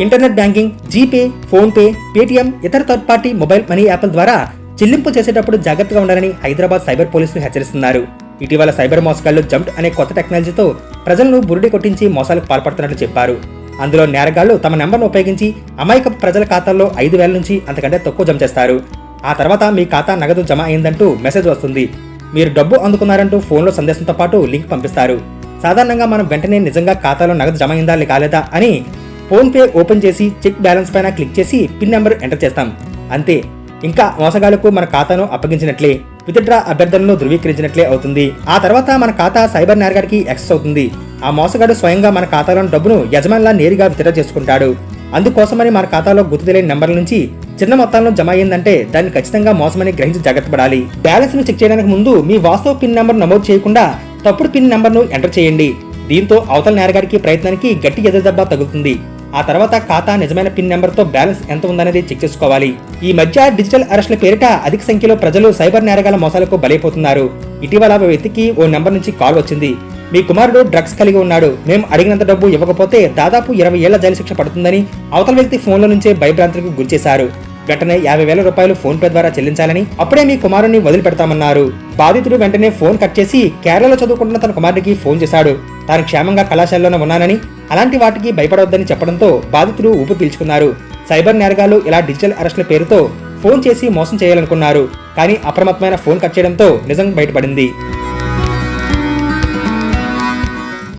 Internet banking, GPay, PhonePe, Paytm, ఇతర third party mobile money యాప్ల ద్వారా చెల్లింపు చేసేటప్పుడు జాగ్రత్తగా ఉండాలని హైదరాబాద్ సైబర్ పోలీసులు హెచ్చరిస్తున్నారు. ఇటీవల సైబర్ మోసగాళ్లు జంప్ట్ అనే కొత్త టెక్నాలజీతో ప్రజలను బురిడి కొట్టించి మోసాలకు పాల్పడుతున్నట్లు చెప్పారు. అందులో నేరగాళ్లు తమ నెంబర్ను ఉపయోగించి అమాయక ప్రజల ఖాతాల్లో 5,000 నుంచి అంతకంటే తక్కువ జమ చేస్తారు. ఆ తర్వాత మీ ఖాతా నగదు జమ అయిందంటూ మెసేజ్ వస్తుంది. మీరు డబ్బు అందుకున్నారంటూ ఫోన్లో సందేశంతో పాటు లింక్ పంపిస్తారు. సాధారణంగా మనం వెంటనే నిజంగా ఖాతాలో నగదు జమ అయిందా కాలేదా అని ఫోన్పే ఓపెన్ చేసి చెక్ బ్యాలెన్స్ పైన క్లిక్ చేసి పిన్ నెంబర్ ఎంటర్ చేస్తాం. అంతే, ఇంకా మోసగాళ్లకు మన ఖాతాను అప్పగించినట్లే, విత్డ్రా అభ్యర్థనను ధృవీకరించినట్లే అవుతుంది. ఆ తర్వాత మన ఖాతా సైబర్ నేరగాడికి యాక్సెస్ అవుతుంది. ఆ మోసగాడు స్వయంగా మన ఖాతాలోని డబ్బును యజమానిలా నేరుగా విత్డ్రా చేసుకుంటాడు. అందుకోసమని మన ఖాతాలో గుర్తు తెలియని నెంబర్ల నుంచి చిన్న మొత్తంలో జమ అయ్యిందంటే దాన్ని ఖచ్చితంగా మోసమని గ్రహించి జాగ్రత్త పడాలి. బ్యాలెన్స్ ను చెక్ చేయడానికి ముందు మీ వాస్తవ పిన్ నెంబర్ నమోదు చేయకుండా తప్పుడు పిన్ నెంబర్ ను ఎంటర్ చేయండి. దీంతో అవతల నేరగాడికి ప్రయత్నానికి గట్టి ఎదురుదెబ్బ తగులుతుంది. ఆ తర్వాత ఖాతా నిజమైన పిన్ నెంబర్ తో బ్యాలెన్స్ ఎంత ఉందనేది చెక్ చేసుకోవాలి. ఈ మధ్య డిజిటల్ అరెస్టుల పేరిట అధిక సంఖ్యలో ప్రజలు సైబర్ నేరగాల మోసాలకు బలైపోతున్నారు. ఇటీవల ఓ వ్యక్తికి ఓ నెంబర్ నుంచి కాల్ వచ్చింది. మీ కుమారుడు డ్రగ్స్ కలిగి ఉన్నాడు, మేము అడిగినంత డబ్బు ఇవ్వకపోతే దాదాపు 20 ఏళ్ల జైలు శిక్ష పడుతుందని అవతల వ్యక్తి ఫోన్లో నుంచే భయభ్రాంతులకు గురిచేశారు. వెంటనే 50,000 రూపాయలు ఫోన్ పే ద్వారా చెల్లించాలని, అప్పుడే మీ కుమారుని వదిలిపెడతామన్నారు. బాధితుడు వెంటనే ఫోన్ కట్ చేసి కేరళలో చదువుకుంటున్న తన కుమారుడికి ఫోన్ చేశాడు. తాను క్షేమంగా కళాశాలలోనే ఉన్నానని, అలాంటి వాటికి భయపడవద్దని చెప్పడంతో బాధితుడు ఊపిరి పీల్చుకున్నారు. సైబర్ నేరగాళ్లు ఇలా డిజిటల్ అరెస్టుల పేరుతో ఫోన్ చేసి మోసం చేయాలనుకున్నారు. కానీ అప్రమత్తమైన ఫోన్ కట్ చేయడంతో నిజం బయటపడింది.